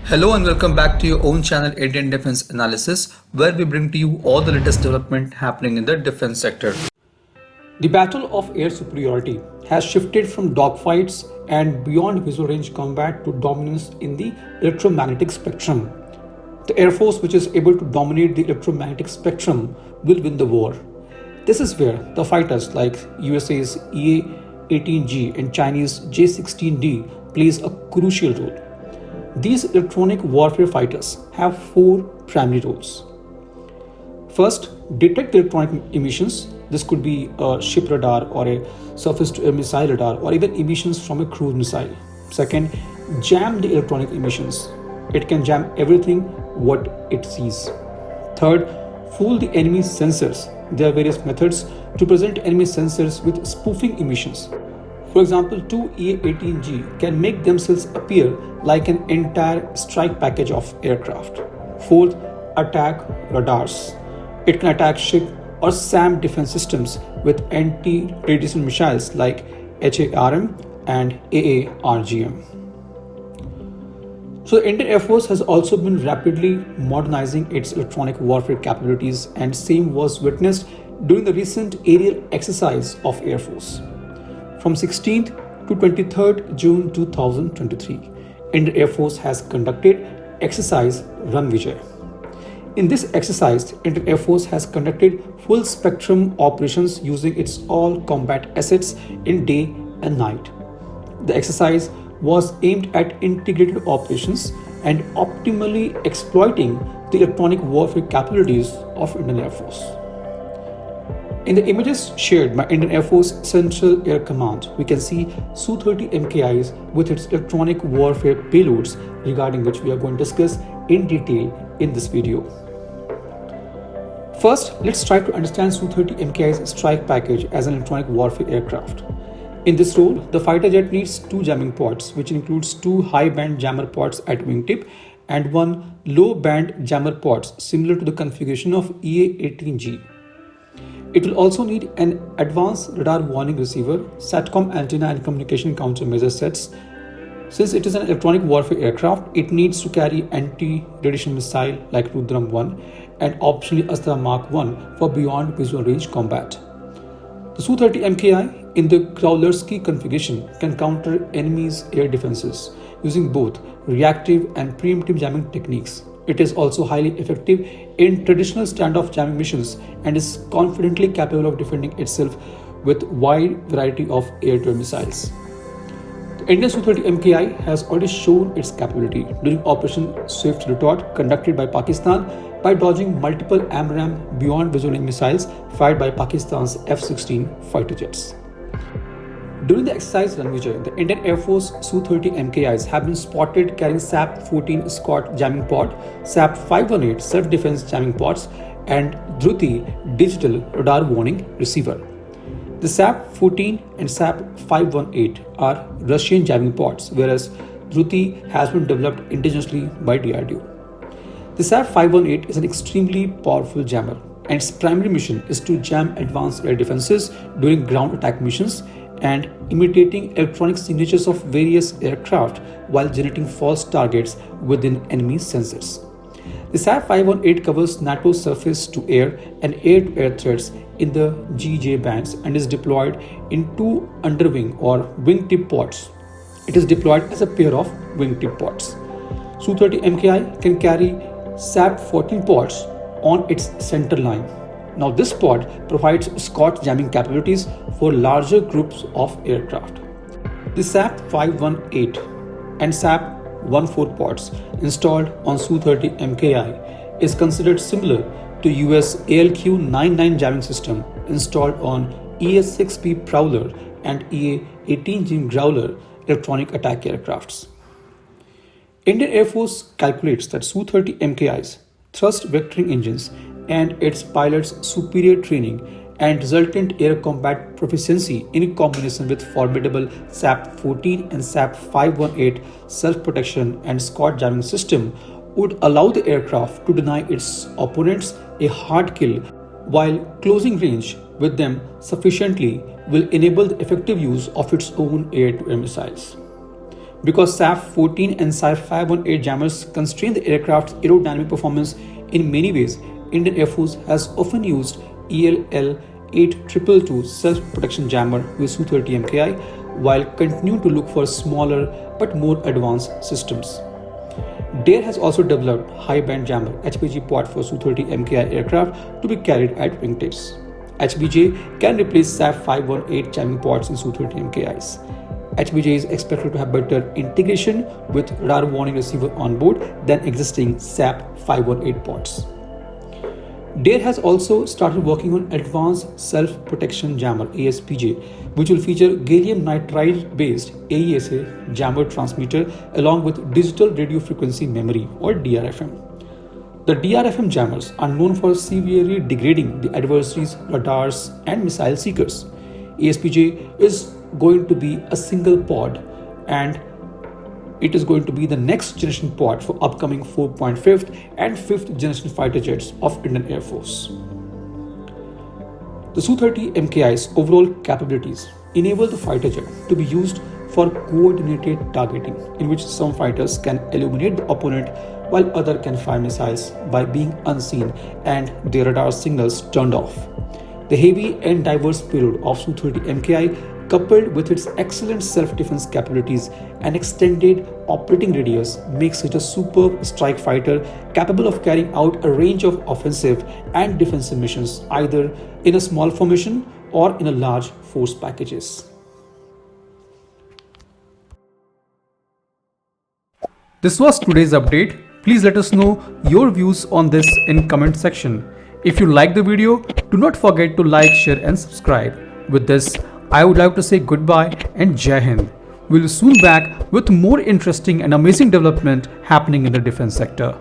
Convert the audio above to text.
Hello and welcome back to your own channel Indian Defense Analysis, where we bring to you all the latest development happening in the defense sector. The battle of air superiority has shifted from dogfights and beyond visual range combat to dominance in the electromagnetic spectrum. The Air Force, which is able to dominate the electromagnetic spectrum, will win the war. This is where the fighters like USA's EA-18G and Chinese J-16D plays a crucial role. These electronic warfare fighters have four primary roles. First, detect the electronic emissions. This could be a ship radar or a surface-to-air missile radar or even emissions from a cruise missile. Second, jam the electronic emissions. It can jam everything what it sees. Third, fool the enemy sensors. There are various methods to present enemy sensors with spoofing emissions. For example, two EA-18G can make themselves appear like an entire strike package of aircraft. Fourth, attack radars. It can attack ship or SAM defense systems with anti-radiation missiles like HARM and AARGM. So the Indian Air Force has also been rapidly modernizing its electronic warfare capabilities, and same was witnessed during the recent aerial exercise of Air Force. From 16th to 23rd June 2023, Indian Air Force has conducted Exercise RanVijay. In this exercise, Indian Air Force has conducted full spectrum operations using its all combat assets in day and night. The exercise was aimed at integrated operations and optimally exploiting the electronic warfare capabilities of Indian Air Force. In the images shared by Indian Air Force Central Air Command, we can see Su-30 MKIs with its electronic warfare payloads, regarding which we are going to discuss in detail in this video. First, let's try to understand Su-30 MKI's strike package as an electronic warfare aircraft. In this role, the fighter jet needs two jamming pods, which includes two high-band jammer pods at wingtip and one low-band jammer pods similar to the configuration of EA-18G. It will also need an advanced radar warning receiver, SATCOM antenna and communication countermeasure sets. Since it is an electronic warfare aircraft, it needs to carry anti-radiation missile like Rudram 1 and optionally Astra Mark 1 for beyond visual range combat. The Su-30 MKI in the Growlerski configuration can counter enemy's air defenses using both reactive and preemptive jamming techniques. It is also highly effective in traditional standoff jamming missions and is confidently capable of defending itself with wide variety of air-to-air missiles. The Indian Su-30 MKI has already shown its capability during Operation Swift Retort conducted by Pakistan by dodging multiple AMRAAM beyond visual range missiles fired by Pakistan's F-16 fighter jets. During the exercise RanVijay, the Indian Air Force Su-30 MKIs have been spotted carrying SAP-14 Scott jamming pod, SAP-518 self-defense jamming pods, and Dhruti digital radar warning receiver. The SAP-14 and SAP-518 are Russian jamming pods, whereas Dhruti has been developed indigenously by DRDO. The SAP-518 is an extremely powerful jammer, and its primary mission is to jam advanced air defenses during ground attack missions and imitating electronic signatures of various aircraft while generating false targets within enemy sensors. The SAP-518 covers NATO surface-to-air and air-to-air threats in the GJ bands and is deployed in two underwing or wingtip pods. It is deployed as a pair of wingtip pods. Su-30 MKI can carry SAP-14 pods on its center line. Now this pod provides Scott jamming capabilities for larger groups of aircraft. The SAP-518 and SAP-14 pods installed on Su-30 MKI is considered similar to US ALQ-99 jamming system installed on ES-6B Prowler and EA-18G Growler electronic attack aircrafts. Indian Air Force calculates that Su-30 MKI's thrust vectoring engines and its pilots' superior training and resultant air combat proficiency in combination with formidable SAP-14 and SAP-518 self-protection and Scott jamming system would allow the aircraft to deny its opponents a hard kill, while closing range with them sufficiently will enable the effective use of its own air-to-air missiles. Because SAF-14 and SAF-518 jammers constrain the aircraft's aerodynamic performance in many ways, Indian Air Force has often used ELL-8222 self-protection jammer with Su-30 MKI while continuing to look for smaller but more advanced systems. DARE has also developed high-band jammer HBJ pod for Su-30 MKI aircraft to be carried at wingtips. HBJ can replace SAF-518 jamming pods in Su-30 MKIs. HBJ is expected to have better integration with radar warning receiver on board than existing SAP-518 pods. DARE has also started working on Advanced Self-Protection Jammer ASPJ, which will feature gallium nitride-based AESA jammer transmitter along with digital radio frequency memory or DRFM. The DRFM jammers are known for severely degrading the adversary's radars and missile seekers. ASPJ is going to be a single pod and it is going to be the next generation pod for upcoming 4.5th and 5th generation fighter jets of Indian Air Force. The Su-30 MKI's overall capabilities enable the fighter jet to be used for coordinated targeting, in which some fighters can eliminate the opponent while others can fire missiles by being unseen and their radar signals turned off. The heavy and diverse payload of Su-30 MKI, coupled with its excellent self-defense capabilities and extended operating radius, makes it a superb strike fighter capable of carrying out a range of offensive and defensive missions either in a small formation or in a large force packages. This was today's update. Please let us know your views on this in comment section. If you like the video, do not forget to like, share and subscribe. With this, I would like to say goodbye and Jai Hind. We'll soon back with more interesting and amazing development happening in the defense sector.